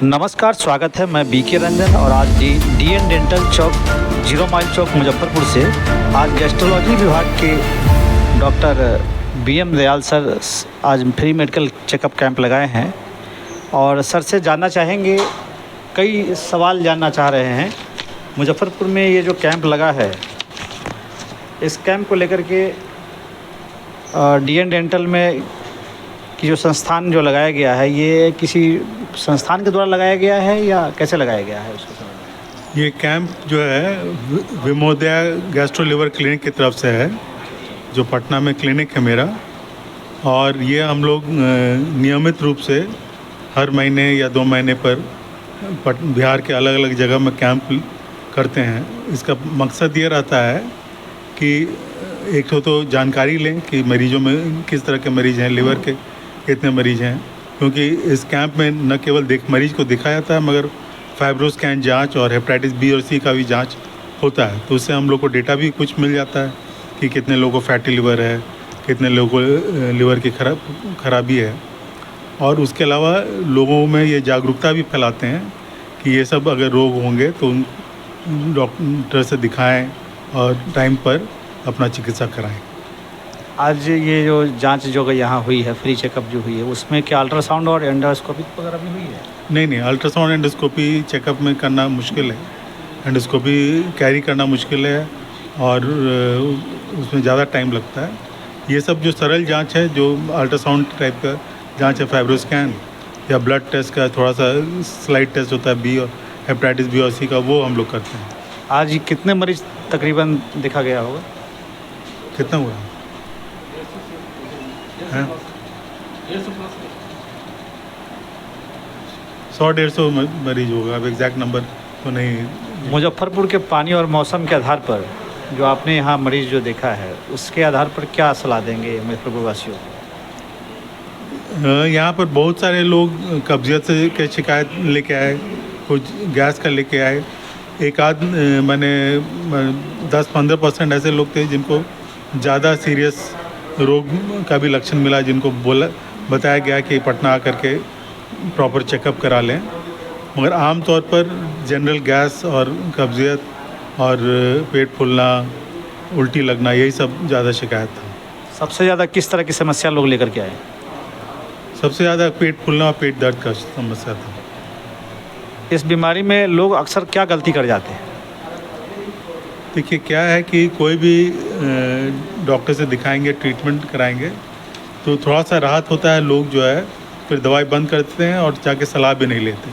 नमस्कार, स्वागत है। मैं बीके रंजन और आज डीएन डेंटल चौक 0 माइल चौक मुजफ्फरपुर से आज गैस्ट्रोलॉजी विभाग के डॉक्टर बीएम दयाल सर आज फ्री मेडिकल चेकअप कैंप लगाए हैं और सर से जानना चाहेंगे, कई सवाल जानना चाह रहे हैं। मुजफ्फरपुर में ये जो कैंप लगा है, इस कैंप को लेकर के डीएन डेंटल में कि जो संस्थान जो लगाया गया है, ये किसी संस्थान के द्वारा लगाया गया है या कैसे लगाया गया है उसको समझ? ये कैंप जो है विमोदया गैस्ट्रो लिवर क्लिनिक की तरफ से है, जो पटना में क्लिनिक है मेरा। और ये हम लोग नियमित रूप से हर महीने या 2 महीने पर बिहार के अलग अलग जगह में कैंप करते हैं। इसका मकसद ये रहता है कि एक तो जानकारी लें कि मरीजों में किस तरह के मरीज़ हैं, लिवर के कितने मरीज़ हैं, क्योंकि इस कैंप में न केवल मरीज़ को दिखाया जाता है मगर फाइब्रोस्कैन जांच और हेपेटाइटिस बी और सी का भी जांच होता है। तो उससे हम लोग को डेटा भी कुछ मिल जाता है कि कितने लोगों को फैटी लिवर है, कितने लोगों को लिवर की खराबी है। और उसके अलावा लोगों में ये जागरूकता भी फैलाते हैं कि ये सब अगर रोग होंगे तो डॉक्टर से दिखाएं और टाइम पर अपना चिकित्सा कराएं। आज ये जो जांच जो यहाँ हुई है, फ्री चेकअप जो हुई है, उसमें क्या अल्ट्रासाउंड और एंडोस्कोपी वगैरह भी हुई है? नहीं, अल्ट्रासाउंड एंडोस्कोपी चेकअप में करना मुश्किल है, एंडोस्कोपी कैरी करना मुश्किल है और उसमें ज़्यादा टाइम लगता है। ये सब जो सरल जांच है, जो अल्ट्रासाउंड टाइप का जांच है, फाइब्रोस्कैन या ब्लड टेस्ट का थोड़ा सा स्लाइड टेस्ट होता है बी और हेपेटाइटिस बी और सी का, वो हम लोग करते हैं। आज कितने मरीज तकरीबन देखा गया होगा? कितना हुआ है? 100-150 मरीज होगा, अब एग्जैक्ट नंबर तो नहीं। मुजफ्फरपुर के पानी और मौसम के आधार पर जो आपने यहाँ मरीज जो देखा है, उसके आधार पर क्या सलाह देंगे मुजफ्फरपुर वासियों को? यहाँ पर बहुत सारे लोग कब्जियत से के शिकायत लेके आए, कुछ गैस का लेके आए। एक आध मैंने 10-15% ऐसे लोग थे जिनको ज़्यादा सीरियस रोग का भी लक्षण मिला, जिनको बताया गया कि पटना आकर के प्रॉपर चेकअप करा लें। मगर आमतौर पर जनरल गैस और कब्जियत और पेट फूलना, उल्टी लगना, यही सब ज़्यादा शिकायत था। सबसे ज़्यादा किस तरह की समस्या लोग लेकर के आए? सबसे ज़्यादा पेट फूलना और पेट दर्द का समस्या था। इस बीमारी में लोग अक्सर क्या गलती कर जाते हैं? देखिए, क्या है कि कोई भी डॉक्टर से दिखाएंगे, ट्रीटमेंट कराएंगे तो थोड़ा सा राहत होता है। लोग जो है फिर दवाई बंद कर देते हैं और जाके सलाह भी नहीं लेते।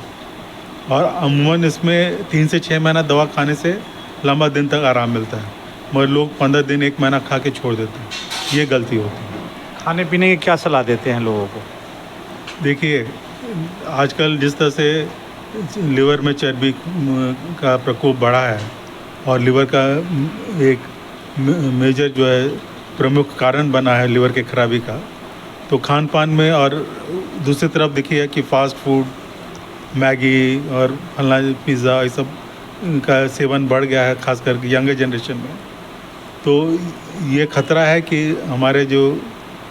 और अमूमन इसमें 3 से 6 महीना दवा खाने से लंबा दिन तक आराम मिलता है, मगर लोग 15 दिन 1 महीना खा के छोड़ देते हैं। ये गलती होती है। खाने पीने की क्या सलाह देते हैं लोगों को? देखिए, आजकल जिस तरह से लिवर में चर्बी का प्रकोप बढ़ा है और लिवर का एक मेजर जो है प्रमुख कारण बना है लिवर के खराबी का, तो खान पान में, और दूसरी तरफ देखिए कि फास्ट फूड, मैगी और फलना पिज़्ज़ा, ये सब का सेवन बढ़ गया है, खासकर यंगर जनरेशन में। तो ये खतरा है कि हमारे जो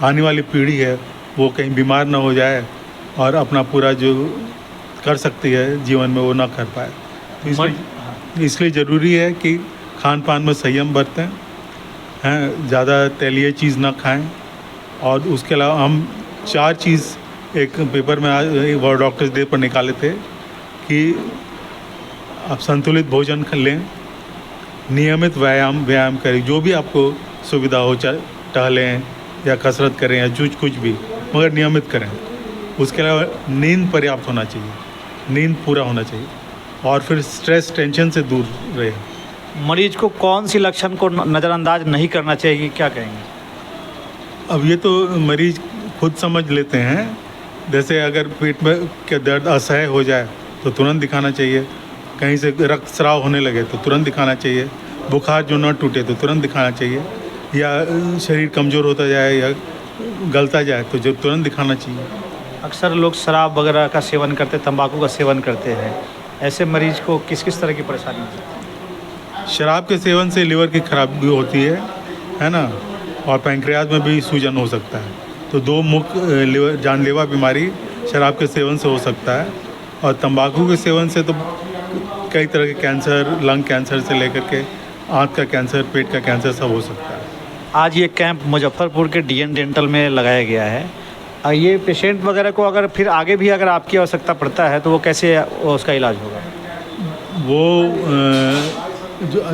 आने वाली पीढ़ी है वो कहीं बीमार ना हो जाए और अपना पूरा जो कर सकती है जीवन में वो ना कर पाए। तो इसलिए ज़रूरी है कि खान पान में संयम बरतें, हैं, ज़्यादा तैलीय चीज़ ना खाएं। और उसके अलावा हम 4 चीज़ एक पेपर में आज वर्ल्ड डॉक्टर्स डे पर निकाले थे कि आप संतुलित भोजन लें, नियमित व्यायाम करें, जो भी आपको सुविधा हो, चाहे टहलें या कसरत करें या कुछ भी, मगर नियमित करें। उसके अलावा नींद पर्याप्त होना चाहिए, नींद पूरा होना चाहिए, और फिर स्ट्रेस टेंशन से दूर रहे। मरीज को कौन सी लक्षण को नज़रअंदाज नहीं करना चाहिए, क्या कहेंगे? अब ये तो मरीज खुद समझ लेते हैं। जैसे अगर पेट में के दर्द असह्य हो जाए तो तुरंत दिखाना चाहिए, कहीं से रक्तस्राव होने लगे तो तुरंत दिखाना चाहिए, बुखार जो न टूटे तो तुरंत दिखाना चाहिए, या शरीर कमज़ोर होता जाए या गलता जाए तो जो तुरंत दिखाना चाहिए। अक्सर लोग शराब वगैरह का सेवन करते, तंबाकू का सेवन करते हैं, ऐसे मरीज को किस किस तरह की परेशानी होती है? शराब के सेवन से लिवर की खराबी होती है ना, और पैंक्रियाज में भी सूजन हो सकता है। तो 2 मुख्य जानलेवा बीमारी शराब के सेवन से हो सकता है। और तंबाकू के सेवन से तो कई तरह के कैंसर, लंग कैंसर से लेकर के आँख का कैंसर, पेट का कैंसर सब हो सकता है। आज ये कैंप मुजफ्फरपुर के डीएन डेंटल में लगाया गया है। ये पेशेंट वगैरह को अगर फिर आगे भी अगर आपकी आवश्यकता पड़ता है तो वो कैसे उसका इलाज होगा? वो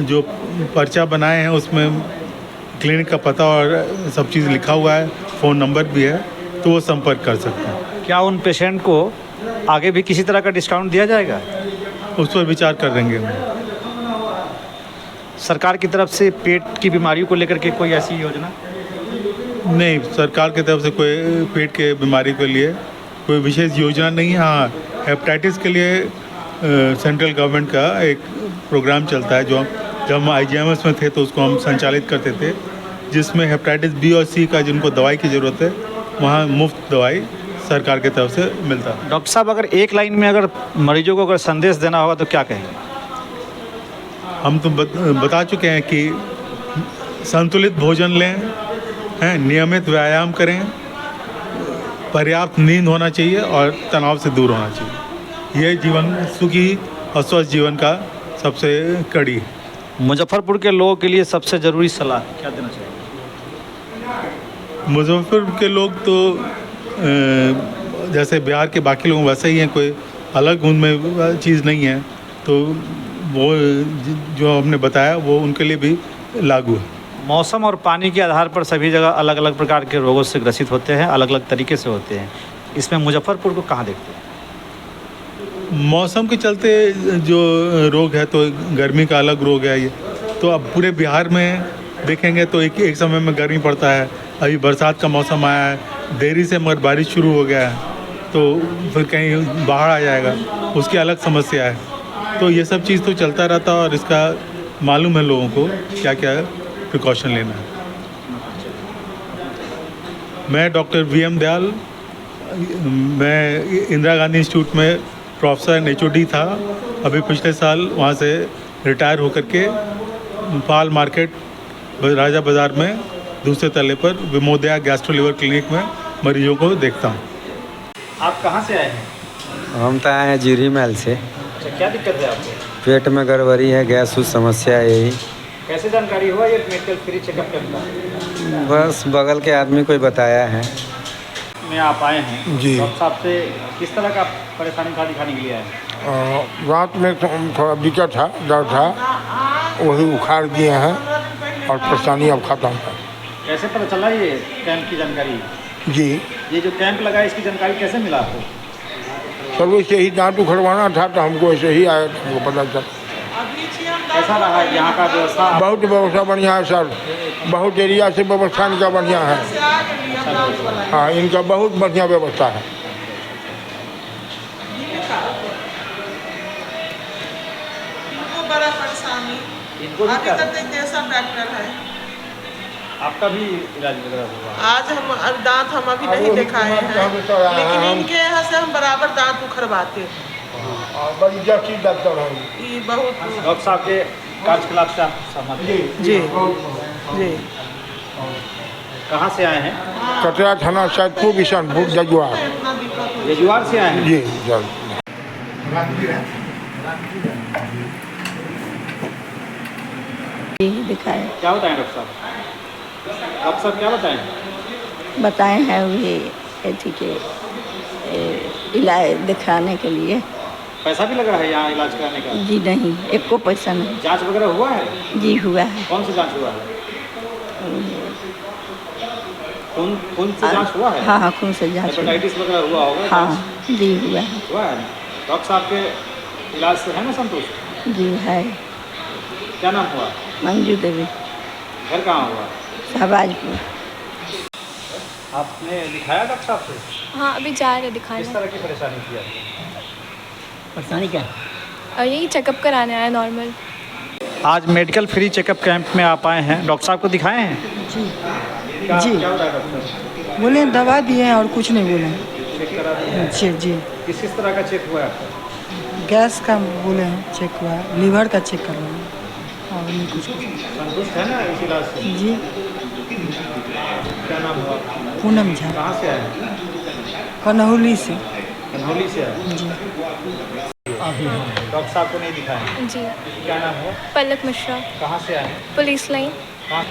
जो पर्चा बनाए हैं उसमें क्लिनिक का पता और सब चीज़ लिखा हुआ है, फ़ोन नंबर भी है, तो वो संपर्क कर सकते हैं। क्या उन पेशेंट को आगे भी किसी तरह का डिस्काउंट दिया जाएगा? उस पर विचार कर देंगे हम। सरकार की तरफ से पेट की बीमारियों को लेकर के कोई ऐसी योजना? नहीं, सरकार की तरफ से कोई पेट के बीमारी के लिए कोई विशेष योजना नहीं है। हाँ, हेपेटाइटिस के लिए सेंट्रल गवर्नमेंट का एक प्रोग्राम चलता है, जो जब हम IGMS में थे तो उसको हम संचालित करते थे, जिसमें हेपेटाइटिस बी और सी का जिनको दवाई की ज़रूरत है वहाँ मुफ्त दवाई सरकार की तरफ से मिलता है। डॉक्टर साहब, अगर एक लाइन में अगर मरीजों को अगर संदेश देना होगा तो क्या कहेंगे? हम तो बता चुके हैं कि संतुलित भोजन लें, हैं, नियमित व्यायाम करें, पर्याप्त नींद होना चाहिए और तनाव से दूर होना चाहिए। ये जीवन सुखी और स्वस्थ जीवन का सबसे कड़ी है। मुजफ्फरपुर के लोगों के लिए सबसे ज़रूरी सलाह क्या देना चाहिए? मुजफ्फरपुर के लोग तो जैसे बिहार के बाकी लोग वैसे ही हैं, कोई अलग उनमें चीज़ नहीं है, तो वो जो हमने बताया वो उनके लिए भी लागू है। मौसम और पानी के आधार पर सभी जगह अलग अलग प्रकार के रोगों से ग्रसित होते हैं, अलग अलग तरीके से होते हैं। इसमें मुजफ्फरपुर को कहाँ देखते हैं? मौसम के चलते जो रोग है, तो गर्मी का अलग रोग है ये, तो अब पूरे बिहार में देखेंगे तो एक समय में गर्मी पड़ता है, अभी बरसात का मौसम आया है, देरी से मगर बारिश शुरू हो गया है, तो फिर कहीं बाढ़ आ जाएगा, उसकी अलग समस्या है। तो ये सब चीज़ तो चलता रहता है और इसका मालूम है लोगों को क्या क्या प्रिकॉशन लेना है। मैं डॉक्टर VM दयाल, मैं इंदिरा गांधी इंस्टीट्यूट में प्रोफेसर HOD था। अभी पिछले साल वहाँ से रिटायर होकर के पाल मार्केट राजा बाज़ार में दूसरे तले पर विमोदया गैस्ट्रो लिवर क्लिनिक में मरीजों को देखता हूँ। आप कहाँ से आए हैं? हम तो आए हैं जीरी महल से। अच्छा, क्या दिक्कत है आपको? पेट में गड़बड़ी है, गैस उस समस्या है यही। कैसे जानकारी हुआ ये मेडिकल फ्री चेकअप कैंप का? बस बगल के आदमी कोई बताया है। में आप आए हैं जी। डॉक्टर साहब से किस तरह का परेशानी था दिखाने के लिए आए हैं? रात में थोड़ा दिक्कत था, दर्द था, वही उखाड़ दिए हैं और परेशानी अब खत्म है। कैसे पता चला ये कैंप की जानकारी? जी, ये जो कैंप लगा है इसकी जानकारी कैसे मिला आपको? सर वैसे ही दांत उखड़वाना था तो हमको ऐसे ही आया, हमको पता चला। कैसा रहा यहाँ का व्यवस्था? बहुत व्यवस्था बढ़िया है सर, बहुत एरिया से व्यवस्था इनका बढ़िया है। हाँ, इनका बहुत बढ़िया व्यवस्था है। बड़ा परेशानी इनको भी अभी क्या? तक कैसा डॉक्टर है? आपका भी इलाज वगैरह हुआ? आज हम अब दांत हम अभी नहीं दिखाए हैं, लेकिन इनके यहाँ से हम बराबर दांत उखड़वाते हैं। बड़ी जर्सी डॉक्टर है ये बहुत। डॉक्टर साहब के कार्यकलाप से आप सहमत हैं? जी जी। कहाँ से आए हैं? कटरा थाना सैदपुर बिशनपुर जजुआर। इतना दिक्कत हो जजुआर से आए हैं? जी जल्द। यही दिखाए क्या बताएं डॉक्टर साहब? डॉक्टर साहब क्या बताएं? बताए हैं वही एथी के इलाज दिखाने के लिए। पैसा भी लगा है यहाँ इलाज कराने का? जी नहीं, एक को पैसा नहीं। जांच वगैरह हुआ है? जी हुआ है। कौन सा जांच हुआ है? खून से जांच हुआ है? हाँ हाँ, खून से जांच हुआ। हेपेटाइटिस वगैरह हुआ होगा? हाँ जी हुआ है। हुआ है। डॉक्टर साहब के इलाज से है ना संतुष्ट? जी है। क्या नाम हुआ? मंजू देवी, घर कहाँ हुआ? शहबाजपुर। आपने दिखाया डॉक्टर साहब से? हाँ, अभी जा रहे दिखाने। किस तरह की परेशानी थी आपको? परेशानी क्या? और यही चेकअप कराने आया नॉर्मल। आज मेडिकल फ्री चेकअप कैंप में आप आए हैं, डॉक्टर साहब को दिखाए हैं? जी क्या जी। क्या बताया डॉक्टर साहब? बोले दवा दिए हैं और कुछ नहीं बोले। चेक करा दिया है? जी जी। किस तरह का चेक हुआ है आपका? गैस का बोले हैं चेक हुआ है, लीवर का चेक करना है और नहीं कुछ। संतुष्ट है ना इस इलाज से? जी। क्या नाम हुआ? पूनम झा, कहाँ से आए हैं? कन्हौली से। कन्हौली से आए जी अभी डॉक्टर साहब को नहीं दिखाए? जी। क्या नाम है? पलक मिश्रा, कहाँ से आए हैं? Police line.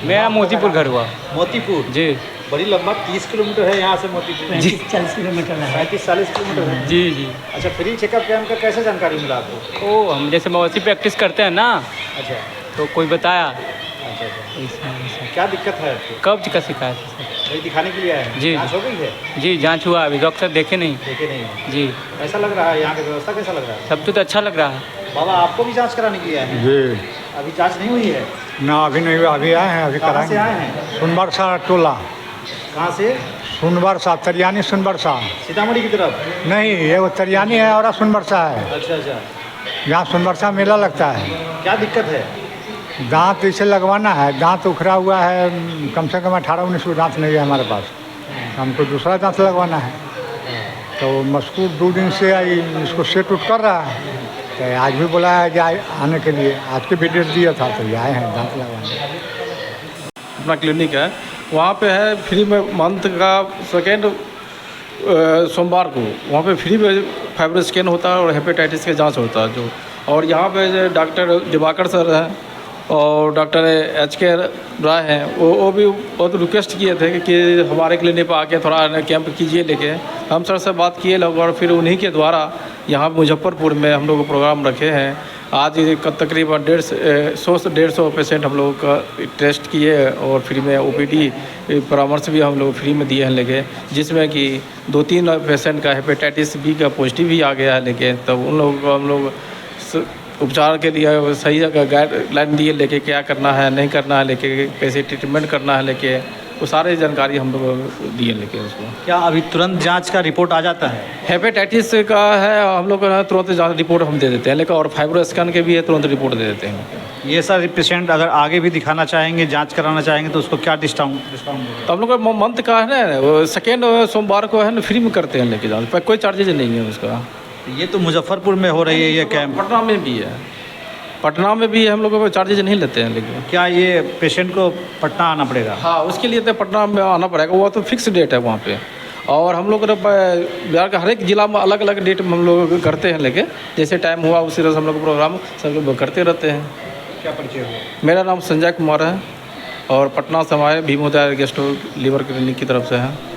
मेरा मोतीपुर घर हुआ। मोतीपुर? जी बड़ी लंबा 30 किलोमीटर है यहाँ से मोतीपुर। जी 40 किलोमीटर है। 35-40 किलोमीटर है। जी जी। अच्छा, फ्री चेकअप कैंप का कैसे जानकारी मिला आपको? ओ हम जैसे मवेशी प्रैक्टिस करते हैं ना, अच्छा तो कोई बताया अच्छा अच्छा। इसमें क्या दिक्कत है आपको? कब्ज का शिकायत है वही दिखाने के लिए आए हैं? जी। जांच हो गई है? सर। जी जांच हुआ, अभी डॉक्टर देखे नहीं। देखे नहीं है। जी कैसा लग रहा है यहाँ की व्यवस्था, कैसा लग रहा है? सब तो अच्छा लग रहा है। बाबा आपको भी जांच कराने के लिए आए हैं? जी अभी जांच नहीं हुई है? ना अभी नहीं हुआ, अभी आए हैं, अभी कहाँ से कराएंगे। आए हैं? सुनबरसा टोला, कहाँ से? सुनबरसा तरियानी सुनबरसा सीतामढ़ी की तरफ? नहीं, ये वो तरियानी है और सुनबरसा है। अच्छा अच्छा। यहाँ सुनबरसा मेला लगता है। क्या दिक्कत है? दांत इसे लगवाना है, दांत उखड़ा हुआ है, कम से कम 18-19 को दांत नहीं है हमारे पास, हमको दूसरा दांत लगवाना है। तो मस्कूर 2 दिन से आई, इसको सेट उठ कर रहा है, तो आज भी बुलाया है कि आने के लिए, आज के भी डेट दिया था, तो ये आए हैं दांत लगवाने। अपना क्लिनिक है वहाँ पे है, फ्री में मंथ का सेकेंड सोमवार को वहाँ पे फ्री में फाइबर स्कैन होता है और हेपेटाइटिस का जांच होता है जो। और यहाँ पे जो डॉक्टर दिवाकर सर हैं और डॉक्टर HK राय हैं, वो भी बहुत रिक्वेस्ट किए थे कि हमारे क्लिनिक पर आके थोड़ा कैंप कीजिए लेके। हम सर से बात किए लोग और फिर उन्हीं के द्वारा यहाँ मुजफ्फरपुर में हम लोग प्रोग्राम रखे हैं। आज तकरीबन 100 पेशेंट हम लोग का टेस्ट किए और फ्री में OPD परामर्श भी हम लोग फ्री में दिए हैं लेके, जिसमें कि 2-3 पेशेंट का हेपेटाइटिस B का पॉजिटिव भी आ गया है लेके। तब उन लोगों को हम लोग उपचार के लिए सही जगह गाइडलाइन दिए लेके, क्या करना है नहीं करना है लेके, कैसे ट्रीटमेंट करना है लेके, वो सारे जानकारी हम लोग दिए लेके उसको। क्या अभी तुरंत जांच का रिपोर्ट आ जाता है? हेपेटाइटिस का है हम लोग तुरंत जांच रिपोर्ट हम दे देते हैं लेकिन, और फाइबर स्कैन के भी है तुरंत रिपोर्ट दे देते हैं। ये सारे पेशेंट अगर आगे भी दिखाना चाहेंगे, जांच कराना चाहेंगे, तो उसको क्या डिस्काउंट? तो हम लोग का मंथ का है ना, वो सेकेंड सोमवार को है ना, फ्री में करते हैं लेके जांच, पर कोई चार्जेज नहीं है उसका। ये तो मुजफ्फरपुर में हो रही है ये कैंप। पटना में भी है, पटना में भी हम लोगों को चार्जेज नहीं लेते हैं लेकिन। क्या ये पेशेंट को पटना आना पड़ेगा? हाँ, उसके लिए तो पटना में आना पड़ेगा, वो तो फिक्स डेट है वहाँ पे। और हम लोग बिहार का हर एक जिला में अलग अलग डेट में हम लोग करते हैं लेके, जैसे टाइम हुआ उसी तरह से हम लोग प्रोग्राम सब करते रहते हैं। क्या परिचय हुआ? मेरा नाम संजय कुमार है और पटना से हमारे भीमोदय गेस्ट लीवर क्लिनिक की तरफ से है।